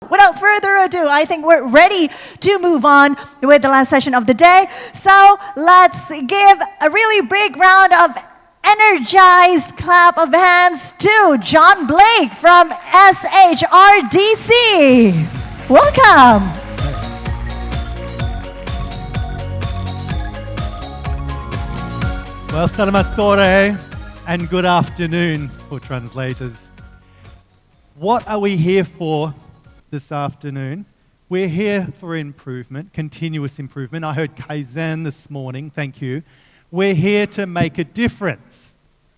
Without further ado, I think we're ready to move on with the last session of the day. So let's give a really big round of energized clap of hands to John Blake from SHRDC. Welcome. Well, selamat sore and good afternoon for translators. What are we here for this afternoon? We're here for improvement, continuous improvement. I heard Kaizen this morning, thank you. We're here to make a difference.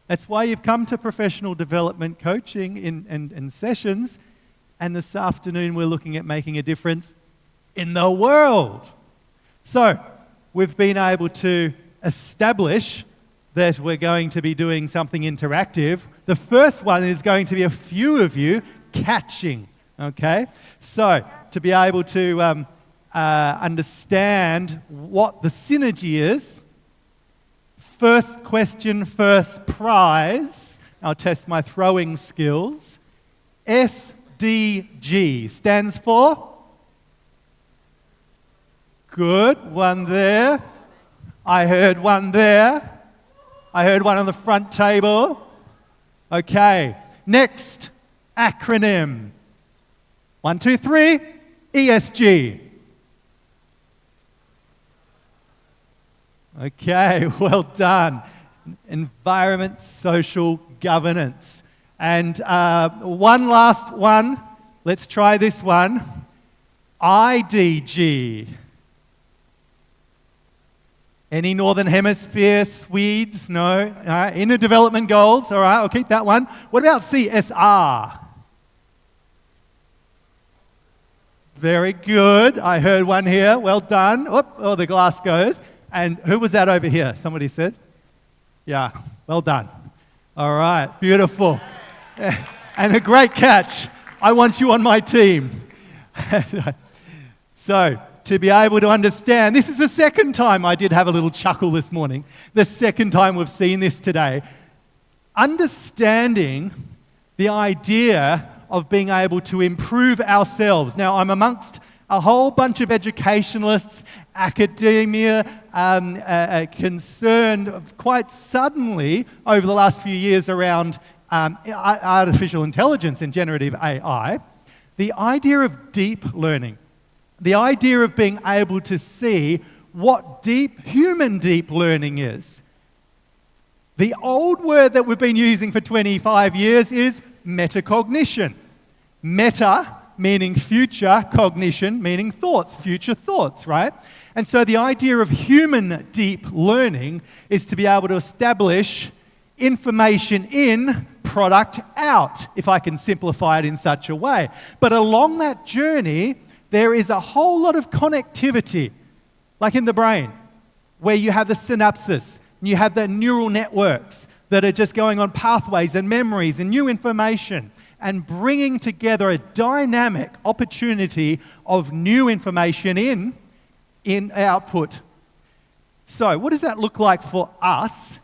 That's why you've come to professional development coaching in sessions. And this afternoon we're looking at making a difference in the world. So we've been able to establish that we're going to be doing something interactive. The first one is going to be a few of you catching, okay? So to be able to understand what the synergy is, first question, first prize. I'll test my throwing skills. SDG stands for? Good, one there. I heard one there. I heard one on the front table. Okay, next acronym. 1, 2, 3, ESG. Okay, well done. Environment, social governance. And one last one. Let's try this one. IDG. Any Northern Hemisphere Swedes? No? Inner development goals. All right, I'll keep that one. What about CSR? Very good. I heard one here. Well done. Oh, the glass goes. And who was that over here? Somebody said? Yeah, well done. All right, beautiful. And a great catch. I want you on my team. So, to be able to understand, this is the second time I did have a little chuckle this morning. The second time we've seen this today. Understanding the idea of being able to improve ourselves. Now, I'm amongst a whole bunch of educationalists, academia, concerned quite suddenly over the last few years around artificial intelligence and generative AI. The idea of deep learning, the idea of being able to see what human deep learning is. The old word that we've been using for 25 years is metacognition. Meta meaning future, cognition meaning thoughts, future thoughts, right? And so the idea of human deep learning is to be able to establish information in, product out, if I can simplify it in such a way. But along that journey, there is a whole lot of connectivity, like in the brain, where you have the synapses, and you have the neural networks that are just going on pathways and memories and new information, and bringing together a dynamic opportunity of new information in output. So what does that look like for us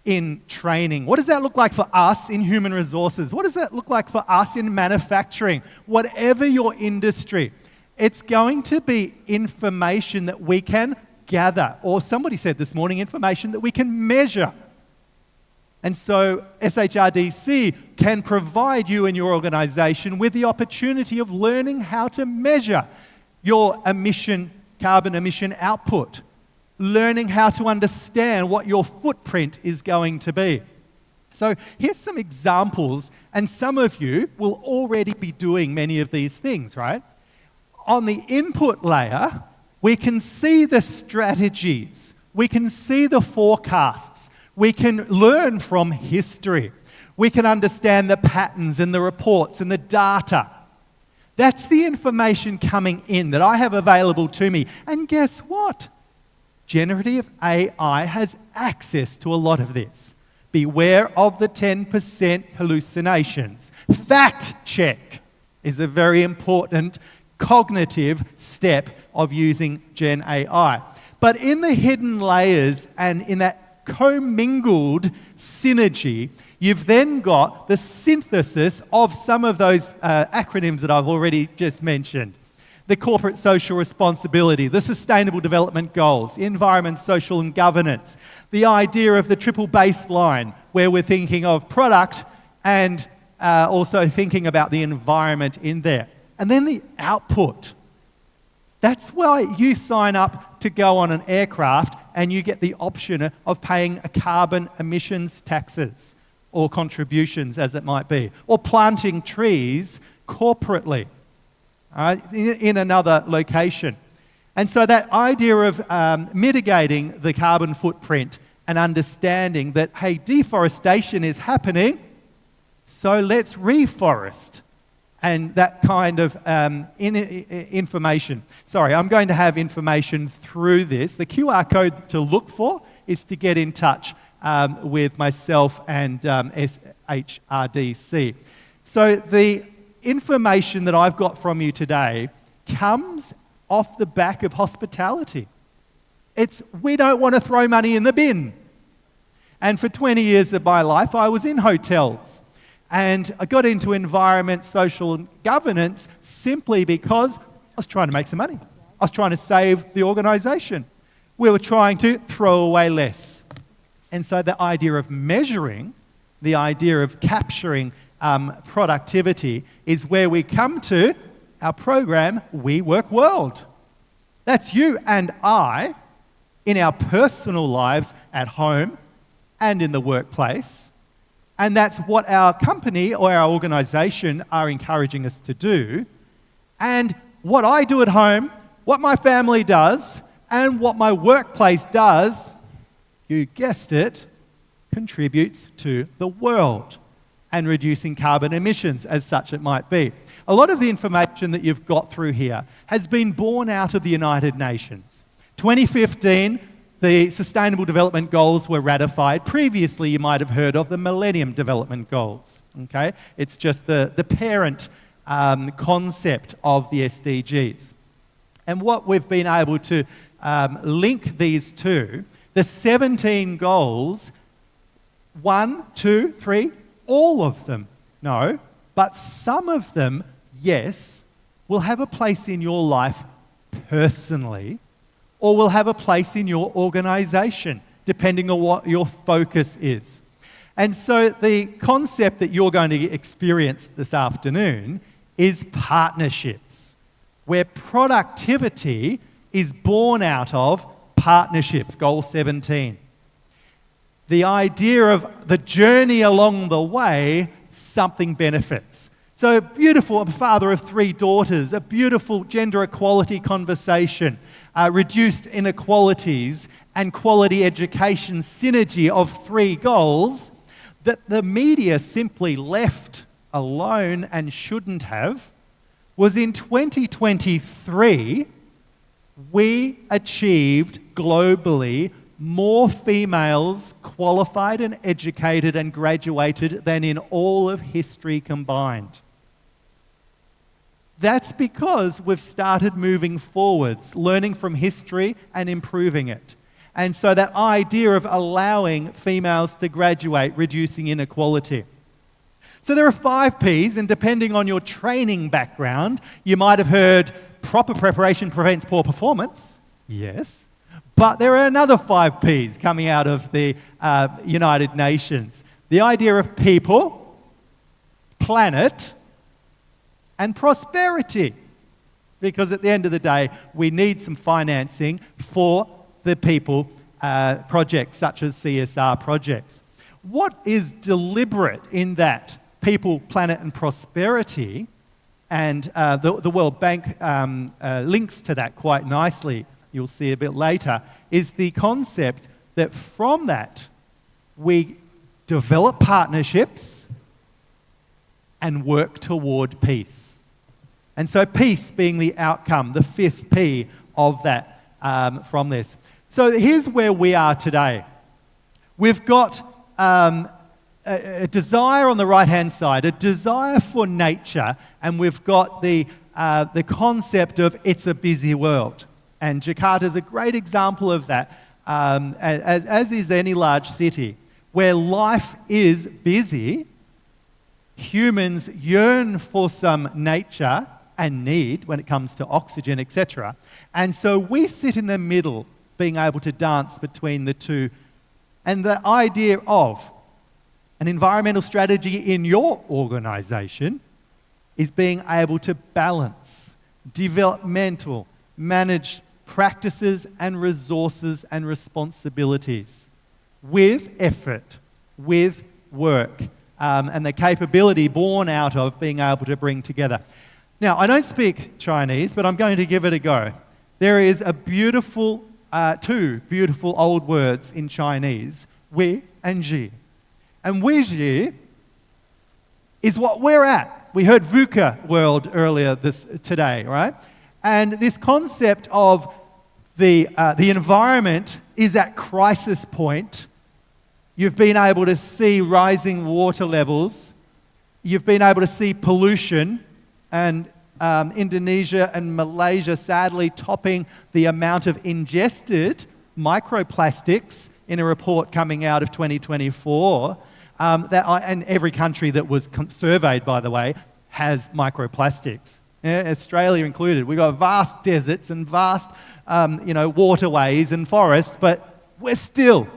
in training? What does that look like for us in human resources? What does that look like for us in manufacturing? Whatever your industry, it's going to be information that we can gather, or somebody said this morning, information that we can measure. And so SHRDC can provide you and your organization with the opportunity of learning how to measure your carbon emission output, learning how to understand what your footprint is going to be. So here's some examples, and some of you will already be doing many of these things, right? On the input layer, we can see the strategies, we can see the forecasts, we can learn from history, we can understand the patterns and the reports and the data. That's the information coming in that I have available to me. And guess what? Generative AI has access to a lot of this. Beware of the 10% hallucinations. Fact check is a very important cognitive step of using Gen AI. But in the hidden layers and in that commingled synergy, you've then got the synthesis of some of those acronyms that I've already just mentioned. The corporate social responsibility, the sustainable development goals, environment, social and governance, the idea of the triple baseline, where we're thinking of product and also thinking about the environment in there. And then the output. That's why you sign up to go on an aircraft and you get the option of paying a carbon emissions taxes or contributions, as it might be, or planting trees corporately in another location. And so that idea of mitigating the carbon footprint and understanding that, hey, deforestation is happening, so let's reforest. And that kind of information. Sorry, I'm going to have information through this. The QR code to look for is to get in touch with myself and SHRDC. So the information that I've got from you today comes off the back of hospitality. We don't want to throw money in the bin. And for 20 years of my life, I was in hotels. And I got into environment, social and governance simply because I was trying to make some money. I was trying to save the organisation. We were trying to throw away less. And so the idea of measuring, the idea of capturing productivity is where we come to our program, We Work World. That's you and I in our personal lives at home and in the workplace. And that's what our company or our organisation are encouraging us to do. And what I do at home, what my family does, and what my workplace does, you guessed it, contributes to the world and reducing carbon emissions, as such it might be. A lot of the information that you've got through here has been born out of the United Nations. 2015, the Sustainable Development Goals were ratified. Previously, you might have heard of the Millennium Development Goals. Okay? It's just the parent concept of the SDGs. And what we've been able to link these two, the 17 goals, 1, 2, 3, all of them, no, but some of them, yes, will have a place in your life personally, or will have a place in your organisation, depending on what your focus is. And so the concept that you're going to experience this afternoon is partnerships, where productivity is born out of partnerships, Goal 17. The idea of the journey along the way, something benefits. So beautiful, I'm a father of 3 daughters, a beautiful gender equality conversation, reduced inequalities and quality education synergy of 3 goals that the media simply left alone and shouldn't have, was in 2023, we achieved globally more females qualified and educated and graduated than in all of history combined. That's because we've started moving forwards, learning from history and improving it. And so that idea of allowing females to graduate, reducing inequality. So there are 5 Ps, and depending on your training background, you might have heard proper preparation prevents poor performance. Yes. But there are another 5 Ps coming out of the United Nations. The idea of people, planet, and prosperity. Because at the end of the day, we need some financing for the people projects such as CSR projects. What is deliberate in that people, planet, and prosperity, and the World Bank links to that quite nicely, you'll see a bit later, is the concept that from that we develop partnerships and work toward peace. And so peace being the outcome, the 5th P of that from this. So here's where we are today. We've got a desire on the right-hand side, a desire for nature, and we've got the concept of it's a busy world. And Jakarta is a great example of that, as is any large city. Where life is busy, humans yearn for some nature and need when it comes to oxygen, etc. And so we sit in the middle, being able to dance between the two. And the idea of an environmental strategy in your organisation is being able to balance developmental, managed practices and resources and responsibilities with effort, with work, and the capability born out of being able to bring together. Now, I don't speak Chinese, but I'm going to give it a go. There is a beautiful, two beautiful old words in Chinese, wei and ji. And wei ji is what we're at. We heard VUCA world earlier today, right? And this concept of the environment is at crisis point. You've been able to see rising water levels. You've been able to see pollution, and Indonesia and Malaysia sadly topping the amount of ingested microplastics in a report coming out of 2024. And every country that was surveyed, by the way, has microplastics. Yeah, Australia included. We've got vast deserts and vast waterways and forests, but we're still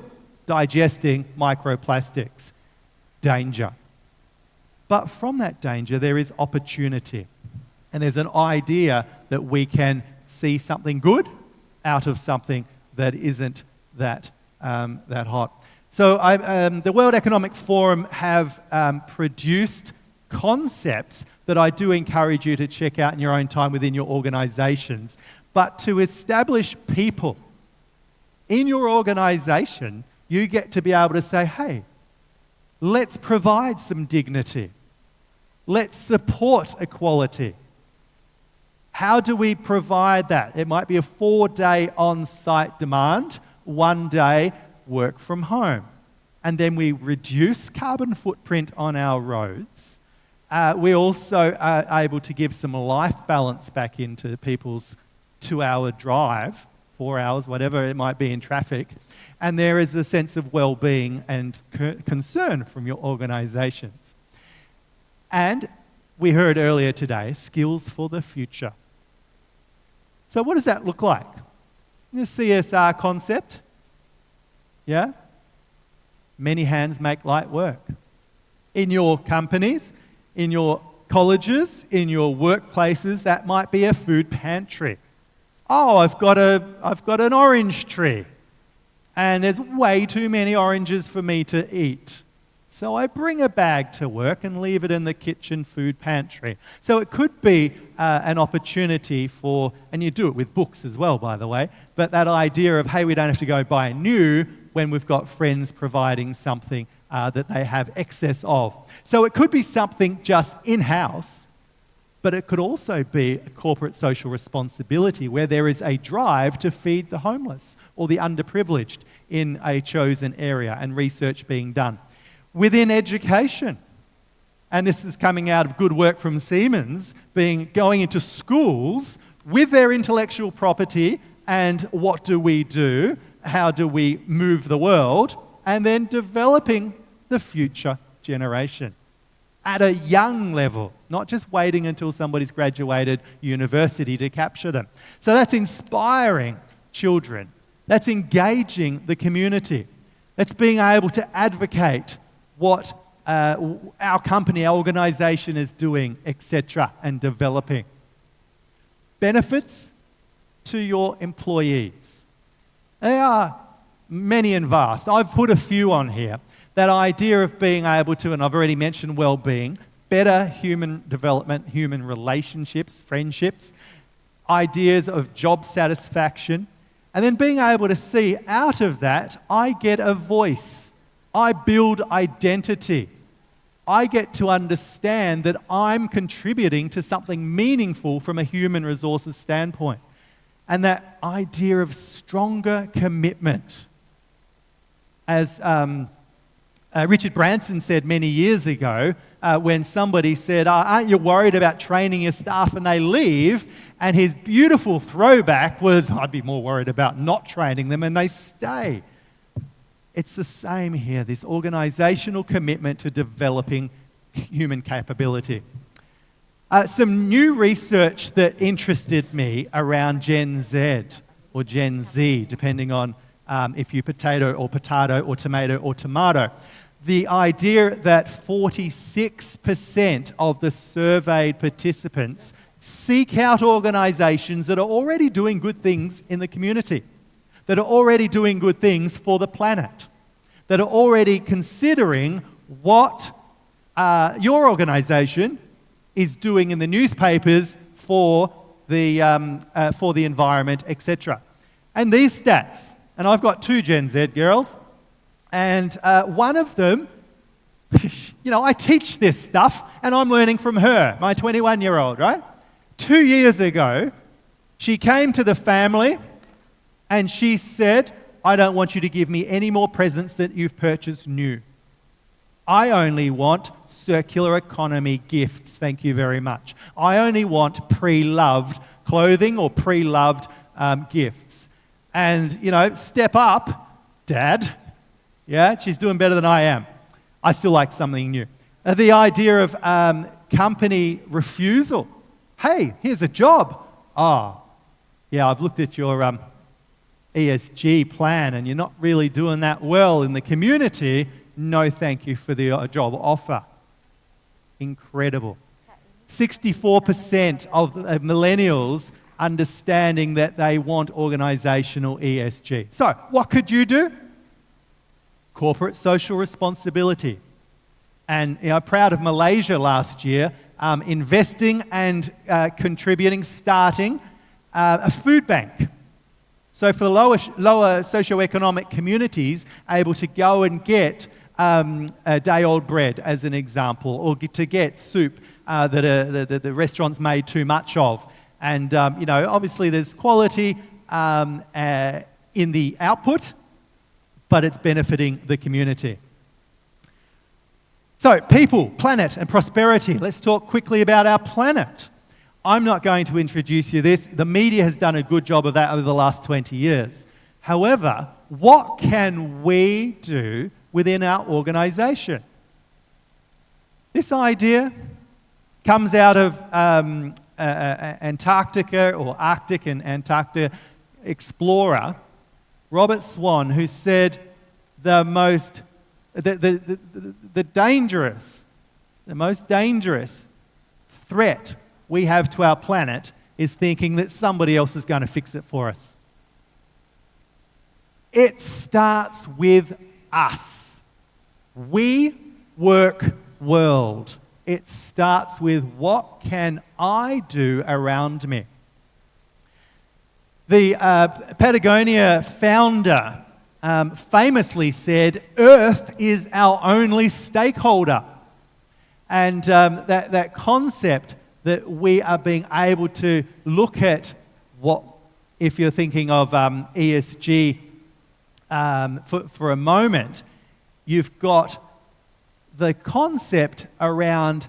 digesting microplastics. Danger. But from that danger, there is opportunity. And there's an idea that we can see something good out of something that isn't that hot. So the World Economic Forum have produced concepts that I do encourage you to check out in your own time within your organisations. But to establish people in your organisation, you get to be able to say, hey, let's provide some dignity. Let's support equality. How do we provide that? It might be a 4-day on-site demand, 1 day work from home. And then we reduce carbon footprint on our roads. We also are able to give some life balance back into people's 2-hour drive, 4 hours, whatever it might be in traffic. And there is a sense of well-being and concern from your organisations. And we heard earlier today, skills for the future. So what does that look like? The CSR concept, yeah? Many hands make light work. In your companies, in your colleges, in your workplaces, that might be a food pantry. Oh, I've got an orange tree, and there's way too many oranges for me to eat. So I bring a bag to work and leave it in the kitchen food pantry. So it could be an opportunity for, and you do it with books as well, by the way, but that idea of, hey, we don't have to go buy new when we've got friends providing something that they have excess of. So it could be something just in-house, but it could also be a corporate social responsibility where there is a drive to feed the homeless or the underprivileged in a chosen area and research being done. Within education, and this is coming out of good work from Siemens, going into schools with their intellectual property and what do we do, how do we move the world, and then developing the future generation at a young level, not just waiting until somebody's graduated university to capture them. So that's inspiring children. That's engaging the community. That's being able to advocate what our company, our organisation is doing, etc., and developing. Benefits to your employees. They are many and vast. I've put a few on here. That idea of being able to, and I've already mentioned well-being, better human development, human relationships, friendships, ideas of job satisfaction, and then being able to see out of that, I get a voice. I build identity. I get to understand that I'm contributing to something meaningful from a human resources standpoint. And that idea of stronger commitment. As Richard Branson said many years ago when somebody said, aren't you worried about training your staff and they leave? And his beautiful throwback was, I'd be more worried about not training them and they stay. It's the same here, this organisational commitment to developing human capability. Some new research that interested me around Gen Z or Gen Z, depending on if you potato or tomato or tomato. The idea that 46% of the surveyed participants seek out organisations that are already doing good things in the community, that are already doing good things for the planet, that are already considering what your organisation is doing in the newspapers for the environment, etc. And these stats, and I've got 2 Gen Z girls, and one of them, I teach this stuff, and I'm learning from her, my 21-year-old, right? 2 years ago, she came to the family, and she said, I don't want you to give me any more presents that you've purchased new. I only want circular economy gifts, thank you very much. I only want pre-loved clothing or pre-loved gifts. And, step up, Dad. Yeah, she's doing better than I am. I still like something new. The idea of company refusal. Hey, here's a job. Oh, yeah, I've looked at your ESG plan and you're not really doing that well in the community. No, thank you for the job offer. Incredible. 64% of millennials understanding that they want organisational ESG. So, what could you do? Corporate social responsibility. And proud of Malaysia last year, investing and contributing, starting a food bank. So for the lower socioeconomic communities, able to go and get a day-old bread, as an example, or to get soup that the restaurants made too much of. And, obviously there's quality in the output, but it's benefiting the community. So, people, planet, and prosperity. Let's talk quickly about our planet. I'm not going to introduce you this. The media has done a good job of that over the last 20 years. However, what can we do within our organisation? This idea comes out of Antarctica, or Arctic and Antarctica explorer Robert Swan, who said the most dangerous threat we have to our planet is thinking that somebody else is going to fix it for us. It starts with us. We work world. It starts with what can I do around me? The Patagonia founder famously said, Earth is our only stakeholder. And that concept that we are being able to look at what, if you're thinking of ESG for a moment, you've got the concept around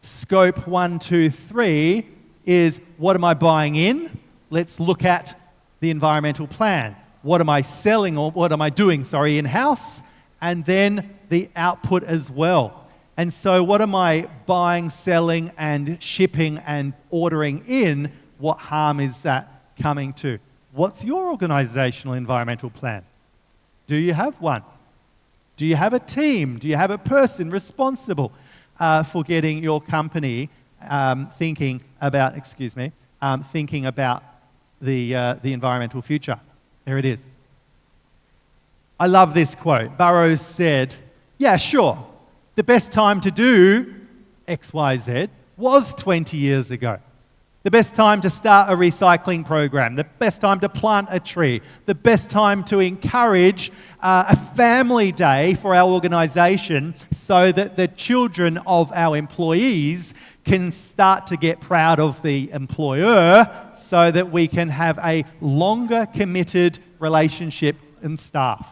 scope 1, 2, 3 is what am I buying in? Let's look at the environmental plan. What am I selling or what am I doing, in-house? And then the output as well. And so what am I buying, selling, and shipping and ordering in? What harm is that coming to? What's your organizational environmental plan? Do you have one? Do you have a team? Do you have a person responsible for getting your company thinking about the environmental future? There it is. I love this quote. Burroughs said, yeah, sure, the best time to do X, Y, Z was 20 years ago. The best time to start a recycling program, the best time to plant a tree, the best time to encourage a family day for our organisation so that the children of our employees can start to get proud of the employer so that we can have a longer committed relationship in staff.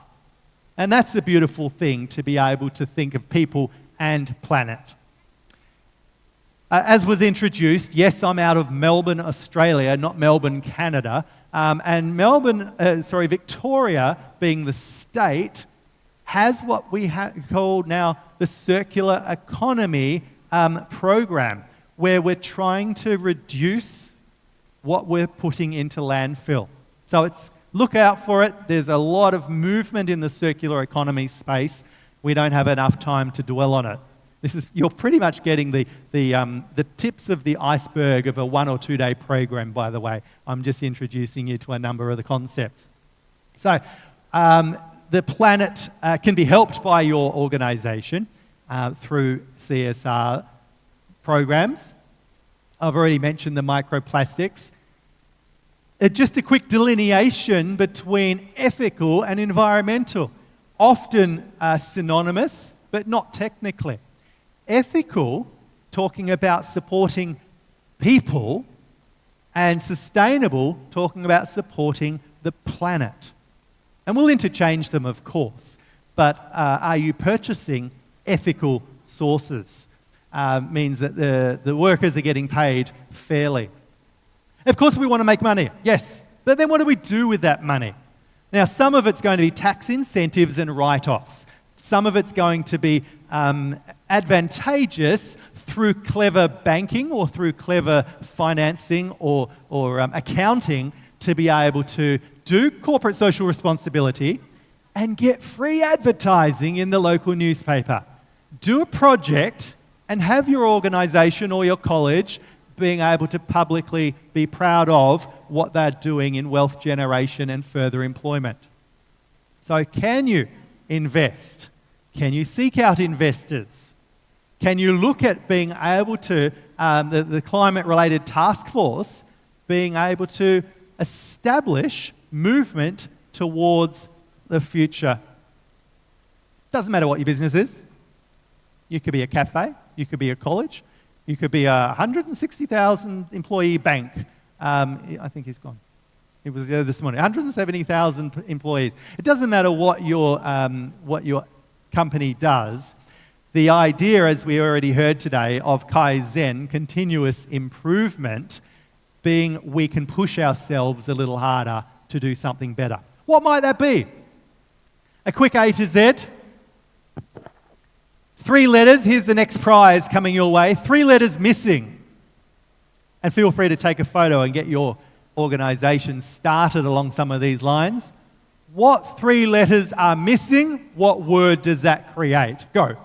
And that's the beautiful thing, to be able to think of people and planet. As was introduced, yes, I'm out of Melbourne, Australia, not Melbourne, Canada. And Victoria, being the state, has what we call now the circular economy program, where we're trying to reduce what we're putting into landfill. So look out for it. There's a lot of movement in the circular economy space. We don't have enough time to dwell on it. You're pretty much getting the tips of the iceberg of a 1 or 2 day program, by the way. I'm just introducing you to a number of the concepts. So the planet can be helped by your organisation through CSR programs. I've already mentioned the microplastics. Just a quick delineation between ethical and environmental. Often synonymous, but not technically. Ethical, talking about supporting people, and sustainable, talking about supporting the planet. And we'll interchange them, of course, but are you purchasing ethical sources? Means that the workers are getting paid fairly. Of course, we want to make money, yes, but then what do we do with that money? Now, some of it's going to be tax incentives and write-offs. Some of it's going to be advantageous through clever banking or through clever financing or accounting to be able to do corporate social responsibility and get free advertising in the local newspaper. Do a project and have your organisation or your college being able to publicly be proud of what they're doing in wealth generation and further employment. So can you invest? Can you seek out investors? Can you look at being able to, the climate-related task force, being able to establish movement towards the future? Doesn't matter what your business is. You could be a cafe, you could be a college, you could be a 160,000 employee bank. I think he's gone. He was there this morning. 170,000 employees. It doesn't matter what your company does. The idea, as we already heard today, of Kaizen, continuous improvement, being we can push ourselves a little harder to do something better. What might that be? A quick A to Z. 3 letters. Here's the next prize coming your way. 3 letters missing. And feel free to take a photo and get your organisation started along some of these lines. What 3 letters are missing? What word does that create? Go.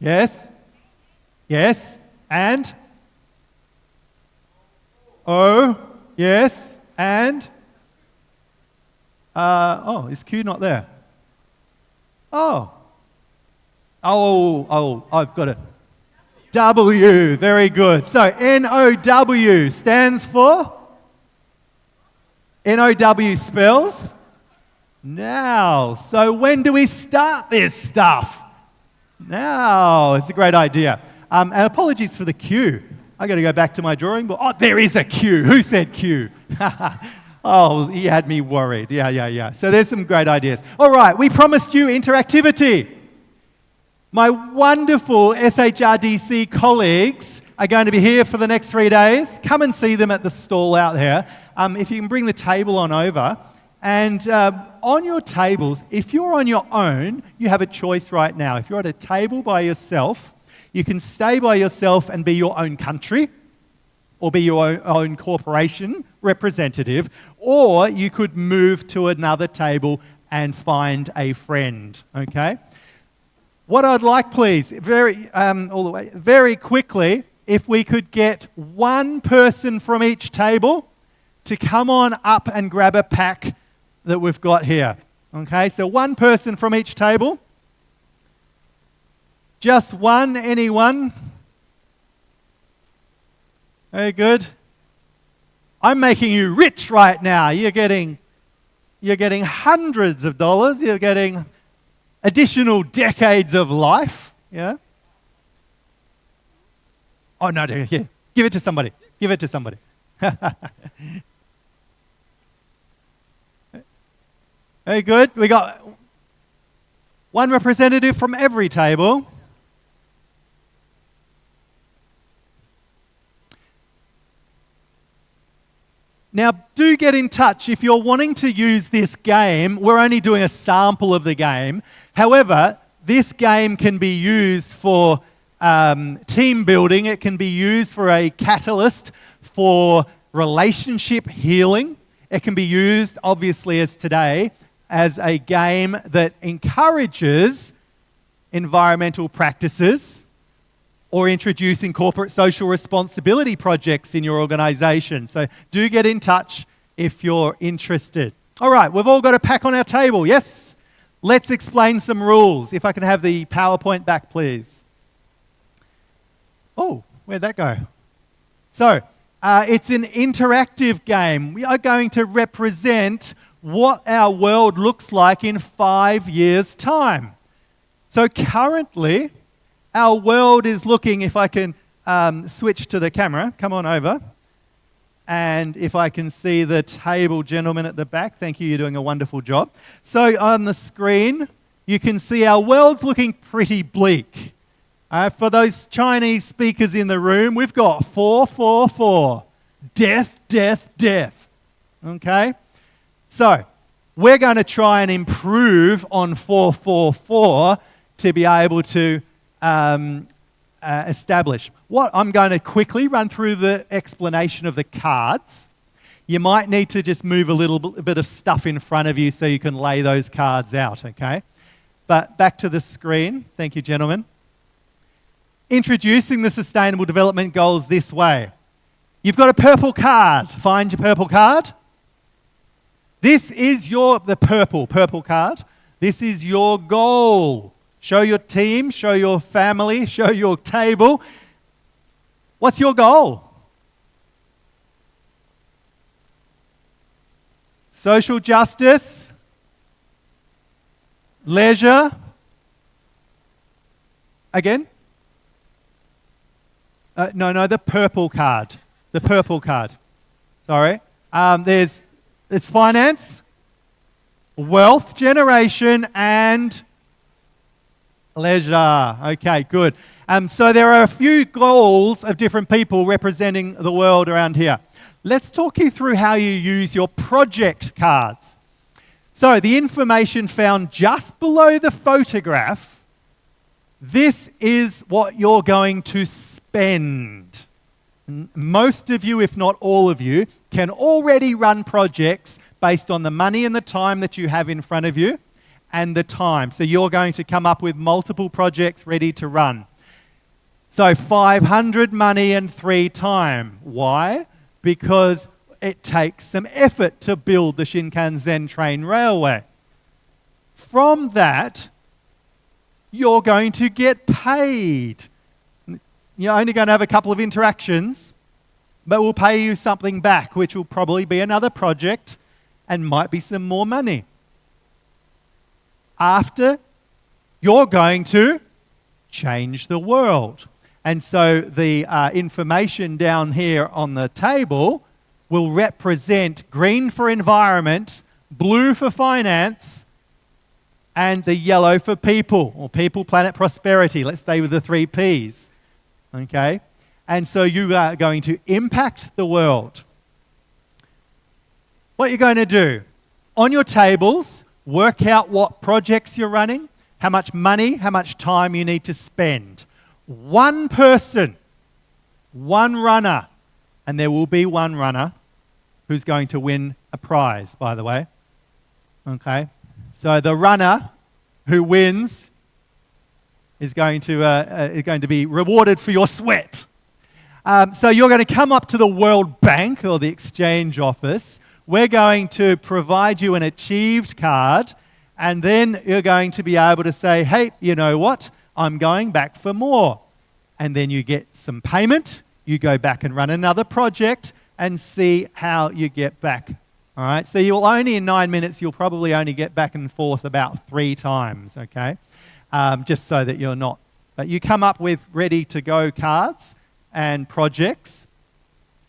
Yes? Yes? And? O? Yes? And? Is Q not there? Oh, I've got it. W, very good. So N-O-W stands for? N-O-W spells? Now. So when do we start this stuff? Now. It's a great idea. And apologies for the Q. I got to go back to my drawing board. Oh, there is a Q. Who said Q? Oh, he had me worried. Yeah. So there's some great ideas. All right, we promised you interactivity. My wonderful SHRDC colleagues are going to be here for the next 3 days. Come and see them at the stall out there. If you can bring the table on over. And on your tables, if you're on your own, you have a choice right now. If you're at a table by yourself, you can stay by yourself and be your own country, or be your own corporation representative, or you could move to another table and find a friend, okay? What I'd like, please, very quickly, if we could get one person from each table to come on up and grab a pack that we've got here, okay? So one person from each table. Just one, anyone? Very good. I'm making you rich right now. You're getting hundreds of dollars. You're getting additional decades of life. Yeah. Oh no! Yeah. Give it to somebody. Give it to somebody. Very good. We got one representative from every table. Now, do get in touch if you're wanting to use this game. We're only doing a sample of the game. However, this game can be used for team building. It can be used for a catalyst for relationship healing. It can be used, obviously, as today, as a game that encourages environmental practices or introducing corporate social responsibility projects in your organization. So do get in touch if you're interested. All right, we've all got a pack on our table, yes? Let's explain some rules. If I can have the PowerPoint back, please. Oh, where'd that go? So, it's an interactive game. We are going to represent what our world looks like in 5 years' time. So currently, our world is looking, if I can switch to the camera, come on over. And if I can see the table gentleman at the back, thank you, you're doing a wonderful job. So on the screen, you can see our world's looking pretty bleak. For those Chinese speakers in the room, we've got 444. Death, death, death. Okay? So, we're going to try and improve on 444 to be able to establish. I'm going to quickly run through the explanation of the cards. You might need to just move a little bit of stuff in front of you so you can lay those cards out, okay? But back to the screen. Thank you, gentlemen. Introducing the Sustainable Development Goals this way. You've got a purple card. Find your purple card. This is the purple card. This is your goal. Show your team, show your family, show your table. What's your goal? Social justice, leisure. Again? No, the purple card. The purple card. Sorry. There's finance, wealth generation, and leisure. Okay, good. So there are a few goals of different people representing the world around here. Let's talk you through how you use your project cards. So the information found just below the photograph, this is what you're going to spend. Most of you, if not all of you, can already run projects based on the money and the time that you have in front of you and the time. So you're going to come up with multiple projects ready to run. So 500 money and 3 time. Why? Because it takes some effort to build the Shinkansen train railway. From that, you're going to get paid. You're only going to have a couple of interactions, but we'll pay you something back, which will probably be another project and might be some more money. After, you're going to change the world. And so the information down here on the table will represent green for environment, blue for finance, and the yellow for people, or people, planet, prosperity. Let's stay with the 3 Ps. Okay? And so you are going to impact the world. What you're going to do, on your tables, work out what projects you're running, how much money, how much time you need to spend. One person, one runner, and there will be one runner who's going to win a prize, by the way. Okay? So the runner who wins is going to be rewarded for your sweat. So you're going to come up to the World Bank or the Exchange Office. We're going to provide you an achieved card, and then you're going to be able to say, hey, you know what? I'm going back for more. And then you get some payment. You go back and run another project and see how you get back. All right? So you'll only, in 9 minutes, you'll probably only get back and forth about 3 times, okay? Just so that you're not. But you come up with ready-to-go cards and projects,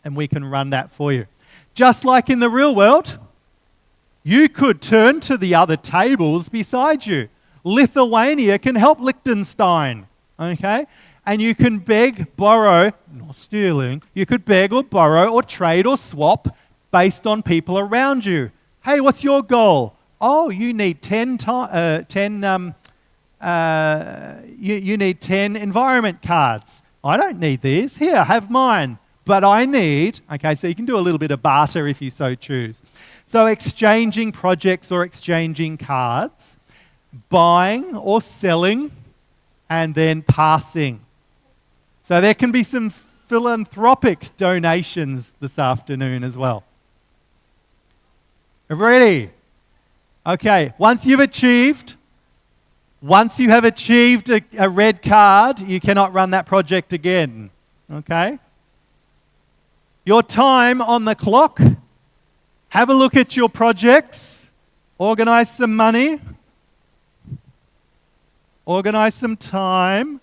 and we can run that for you. Just like in the real world, You could turn to the other tables beside you. Lithuania can help Liechtenstein, okay? And you can beg, borrow, not stealing, you could beg or borrow or trade or swap based on people around you. Hey, what's your goal? Oh, you need 10 you need 10 environment cards. I don't need these. Here, have mine. But I need, okay, so you can do a little bit of barter if you so choose. So exchanging projects or exchanging cards, buying or selling, and then passing. So there can be some philanthropic donations this afternoon as well. Ready? Okay, once you have achieved a red card, you cannot run that project again. Okay? Your time on the clock. Have a look at your projects. Organize some money. Organize some time.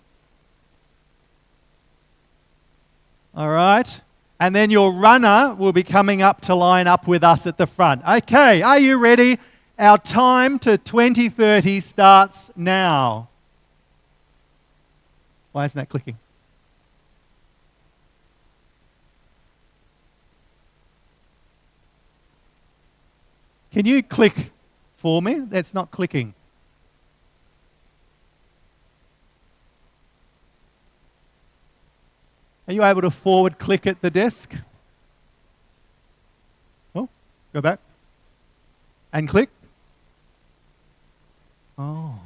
All right? And then your runner will be coming up to line up with us at the front. Okay, are you ready? Our time to 2030 starts now. Why isn't that clicking? Can you click for me? That's not clicking. Are you able to forward click at the desk? Oh, go back. And click. Oh.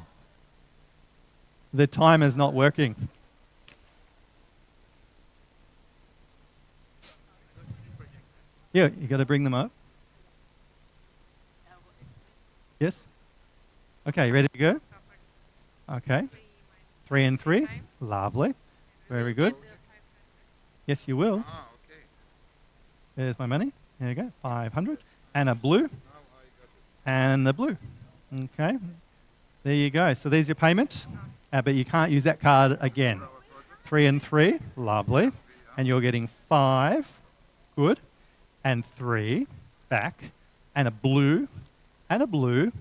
The timer's not working. Yeah, you got to bring them up. Yes? Okay, ready to go? Okay. 3 and 3. Lovely. Very good. Yes, you will. There's my money. There you go. 500. And a blue. And the blue. Okay. There you go. So there's your payment. But you can't use that card again. 3 and 3. Lovely. And you're getting 5. Good. And 3. Back. And a blue. And a blue.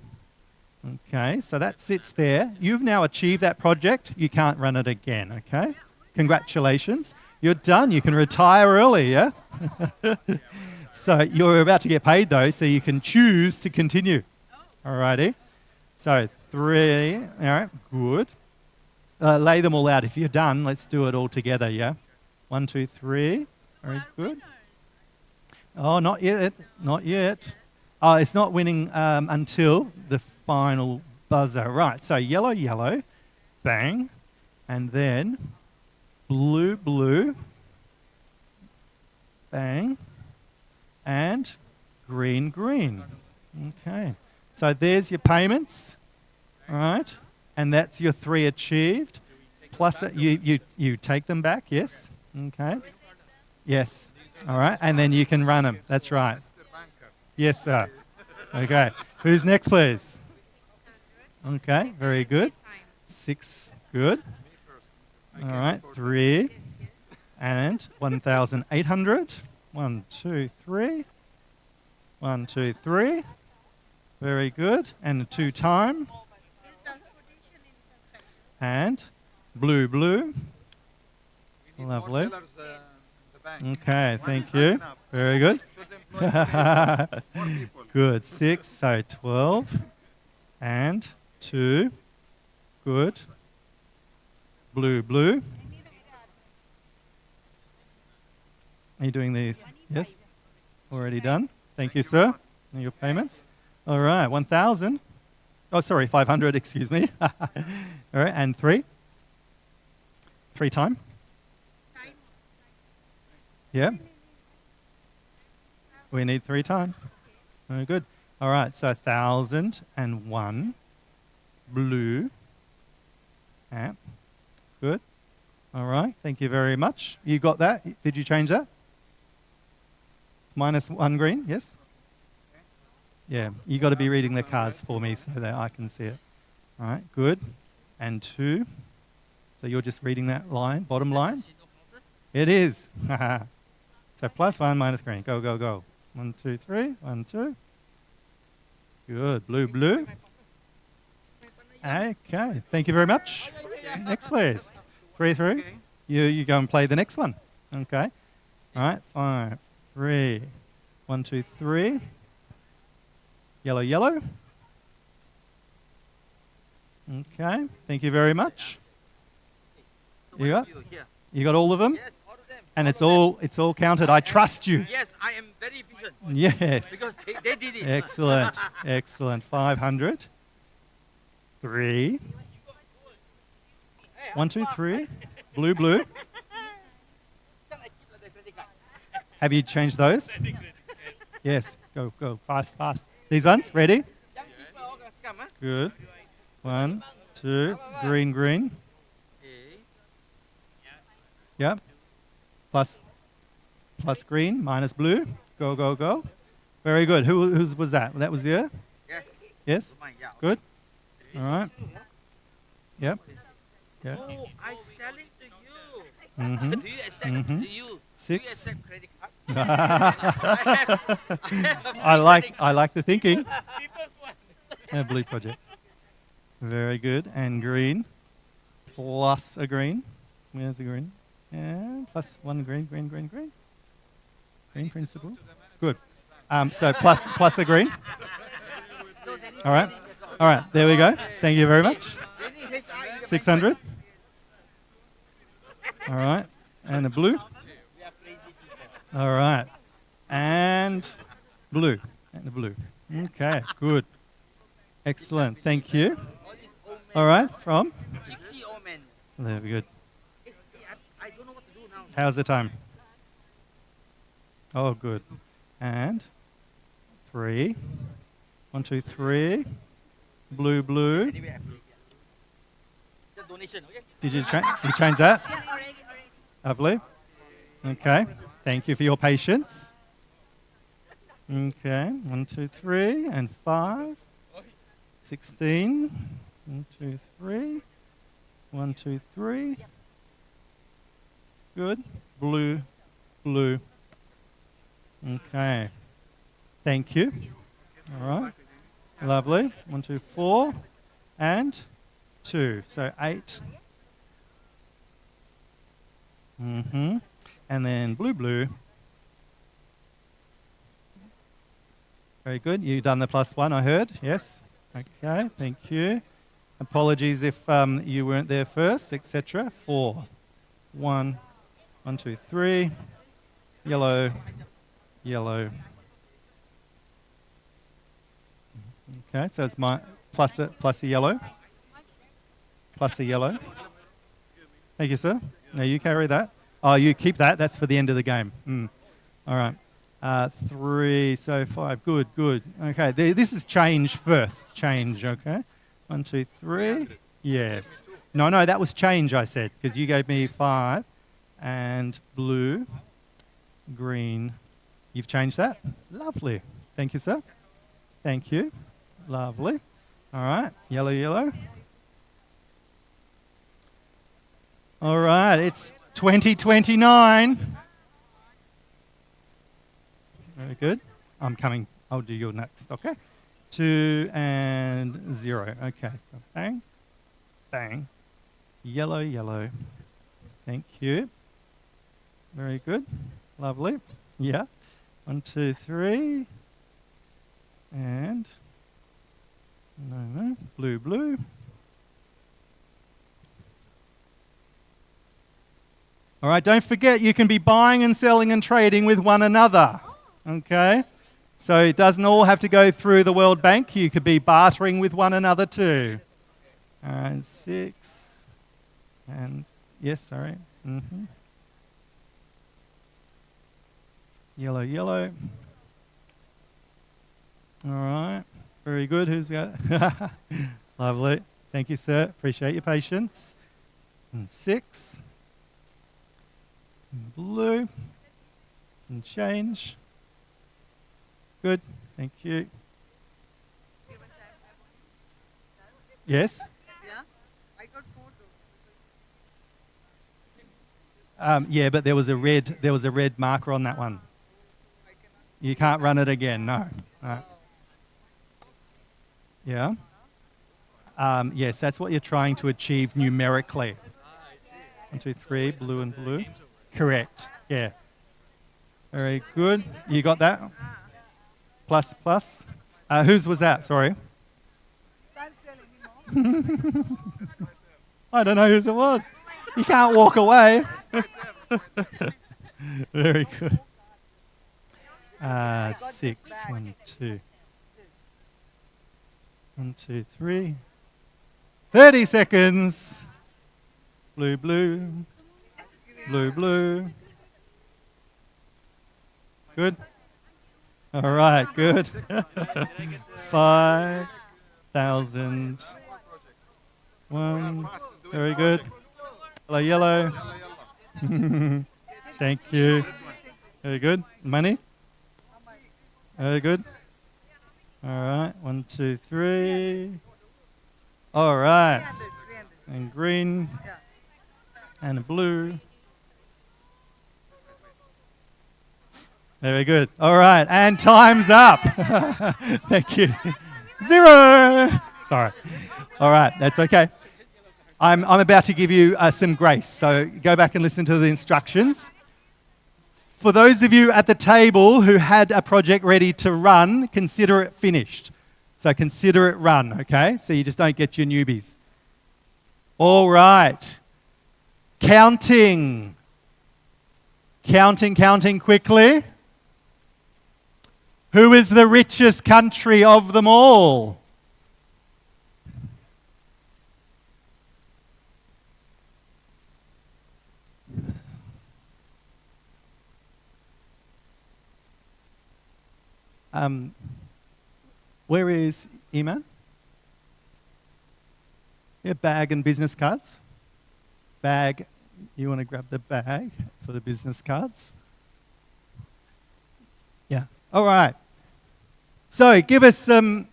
Okay. So that sits there. You've now achieved that project. You can't run it again. Okay. Congratulations. You're done. You can retire early, yeah? So you're about to get paid, though, so you can choose to continue. All righty. So 3. All right, good. Lay them all out. If you're done, let's do it all together, yeah? 1, 2, 3. Very good. Oh, not yet. Not yet. Oh, it's not winning until the final buzzer. Right, so yellow, yellow. Bang. And then blue, blue, bang, and green, green. Okay, so there's your payments, all right, and that's your 3 achieved. Plus, you take them back, yes, okay, yes, all right, and then you can run them. That's right. Yes, sir. Okay, who's next, please? Okay, very good. 6, good. All right, 3 and 1,800. 1, 2, 3. 1, 2, 3. Very good. And 2 time. And blue, blue. Lovely. Okay, thank you. Very good. Good. 6, so 12. And 2. Good. Blue, blue. Are you doing these? Yes? Already done? Thank you, sir. And your payments. All right, 1,000. Oh, sorry, 500, excuse me. All right, and 3. 3 time. Yeah? We need 3 time. Very good. All right, so 1,001. Blue. Yeah. Good. All right. Thank you very much. You got that? Did you change that? -1 green, yes? Yeah. You got to be reading the cards for me so that I can see it. All right. Good. And 2. So you're just reading that line, bottom line? It is. So +1 minus green. Go, go, go. 1, 2, 3. 1, 2. Good. Blue, blue. Okay. Thank you very much. Next, please. 3 through. You go and play the next one. Okay. All right. 5, 3. 1, 2, 3. Yellow, yellow. Okay. Thank you very much. You got all of them? Yes, all of them. And it's all counted. I trust you. Yes, I am very efficient. Yes. Because they did it. Excellent. Excellent. 500. 3. 1, 2, 3. Blue, blue. Have you changed those? Yes. Go, go. Fast, fast. These ones? Ready? Good. 1, 2. Green, green. Yep. Plus green, minus blue. Go, go, go. Very good. Whose was that? That was you? Yes. Yes? Mine, yeah. Good. All right. Yep. Yep. Oh, I sell it to you. Mm-hmm. Do you accept? Do you 6. accept credit card? I like the thinking. Blue project. Very good. And green. Plus a green. Where's the green? Yeah. Plus 1 green, green, green, green. Green principle. Good. So plus a green. All right. All right. There we go. Thank you very much. 600. All right. And a blue. All right. And blue. And a blue. Okay. Good. Excellent. Thank you. All right. From? Cheeky old man. Very good. I don't know what to do now. How's the time? Oh, good. And 3. 1, 2, 3. Blue, blue. Anyway, I pay, the donation, okay? Did you change that? Lovely. Okay. Thank you for your patience. Okay. 1, 2, 3. And 5. 16. 1, 2, 3. 1, 2, 3. Good. Blue, blue. Okay. Thank you. All right. Lovely. 1, 2, 4. And 2. So 8. Mm-hmm. And then blue, blue. Very good. You've done the +1, I heard. Yes. Okay. Thank you. Apologies if you weren't there first, etc. 4. 1. 1, 2, 3. Yellow. Yellow. Okay, so it's my plus a yellow. Plus a yellow. Thank you, sir. Now you carry that. Oh, you keep that. That's for the end of the game. All right. 3, so 5. Good, good. Okay, this is change first. Change, okay. 1, 2, 3. Yes. No, that was change, I said, because you gave me 5. And blue, green. You've changed that? Lovely. Thank you, sir. Thank you. Lovely. All right. Yellow, yellow. All right. It's 2029. Very good. I'm coming. I'll do your next. Okay. 2 and 0. Okay. So bang. Bang. Yellow, yellow. Thank you. Very good. Lovely. Yeah. 1, 2, 3. And no. Blue, blue. All right, don't forget you can be buying and selling and trading with one another. Okay? So it doesn't all have to go through the World Bank. You could be bartering with one another too. And 6. And yes, sorry. Mm-hmm. Yellow, yellow. All right. Very good. Who's got? Lovely. Thank you, sir. Appreciate your patience. And 6. And blue. And change. Good. Thank you. Yes? Yeah, I got 4 though. Yeah, but there was a red marker on that one. You can't run it again. No. Yeah. Yes, that's what you're trying to achieve numerically. 1, 2, 3, blue and blue. Correct. Yeah. Very good. You got that? Plus, plus. Whose was that? Sorry. Can't sell anymore. I don't know whose it was. You can't walk away. Very good. 6. 1, 2. 1, 2, 3. 30 seconds. Blue, blue. Blue, blue. Good. All right, good. 5,000. 1. Very good. Hello, yellow. Thank you. Very good. Money. Very good. All right. 1, 2, 3. All right. 300. And green. Yeah. And blue. Very good. All right. And time's up. Thank you. 0. Sorry. All right. That's okay. I'm about to give you some grace. So go back and listen to the instructions. For those of you at the table who had a project ready to run, consider it finished. So consider it run, okay? So you just don't get your newbies. All right. Counting. Counting quickly. Who is the richest country of them all? Where is Iman? Yeah, bag and business cards. Bag, you want to grab the bag for the business cards? Yeah, all right. So give us some,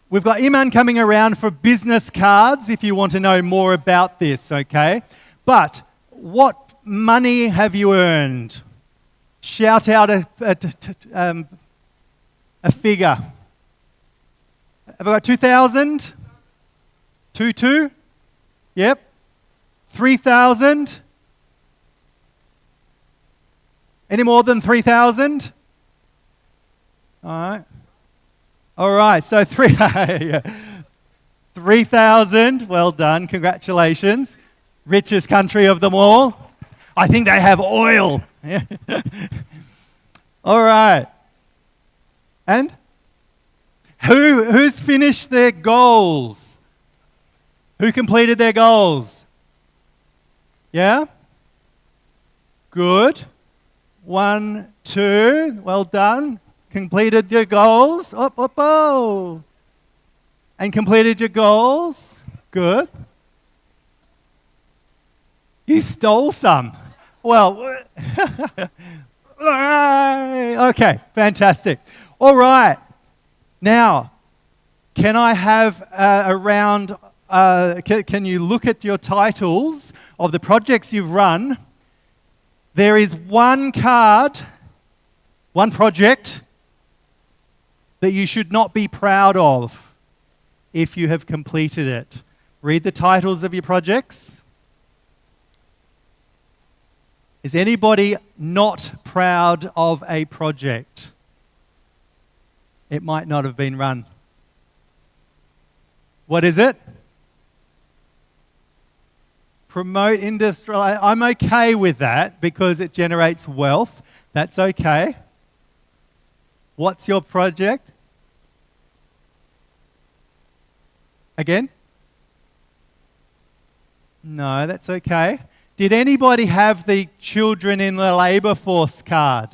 we've got Iman coming around for business cards if you want to know more about this, okay? But what money have you earned? Shout out a figure. Have I got 2,000? 2? Yep. 3,000? Any more than 3,000? All right. All right, so 3,000. Well done. Congratulations. Richest country of them all. I think they have oil. All right. And who's finished their goals? Who completed their goals? Yeah? Good. 1, 2. Well done. Completed your goals. Oh. And completed your goals. Good. You stole some. Well, okay, fantastic. All right. Now, can I have a round? Can you look at your titles of the projects you've run? There is one card, one project that you should not be proud of if you have completed it. Read the titles of your projects. Is anybody not proud of a project? It might not have been run. What is it? Promote industrial. I'm okay with that because it generates wealth. That's okay. What's your project? Again? No, that's okay. Did anybody have the children in the labour force card?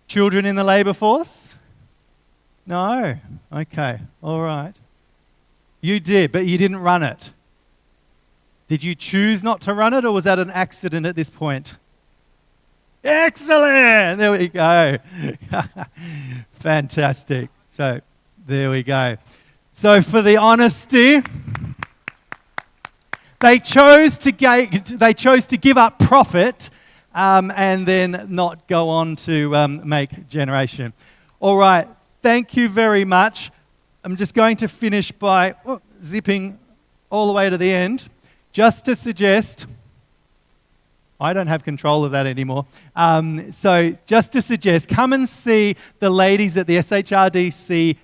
Children in the labour force? No. Okay. All right. You did, but you didn't run it. Did you choose not to run it, or was that an accident at this point? Excellent! There we go. Fantastic. So, there we go. So, for the honesty, they chose to give up profit and then not go on to make generation. All right, thank you very much. I'm just going to finish by zipping all the way to the end, just to suggest, I don't have control of that anymore. So just to suggest, come and see the ladies at the SHRDC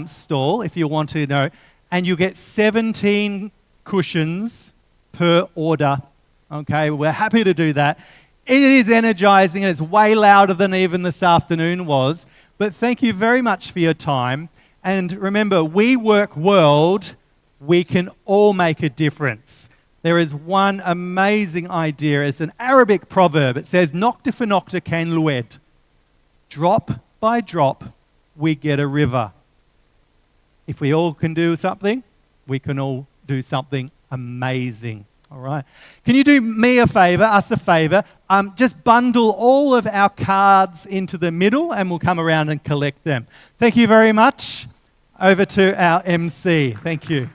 stall if you want to know, and you'll get 17 cushions per order. Okay, we're happy to do that. It is energizing and it's way louder than even this afternoon was. But thank you very much for your time. And remember, we work world, we can all make a difference. There is one amazing idea. It's an Arabic proverb. It says, Nokta for nokta kain lued. Drop by drop, we get a river. If we all can do something, we can all do something amazing. All right. Can you do me a favor, us a favor? Just bundle all of our cards into the middle and we'll come around and collect them. Thank you very much. Over to our MC. Thank you.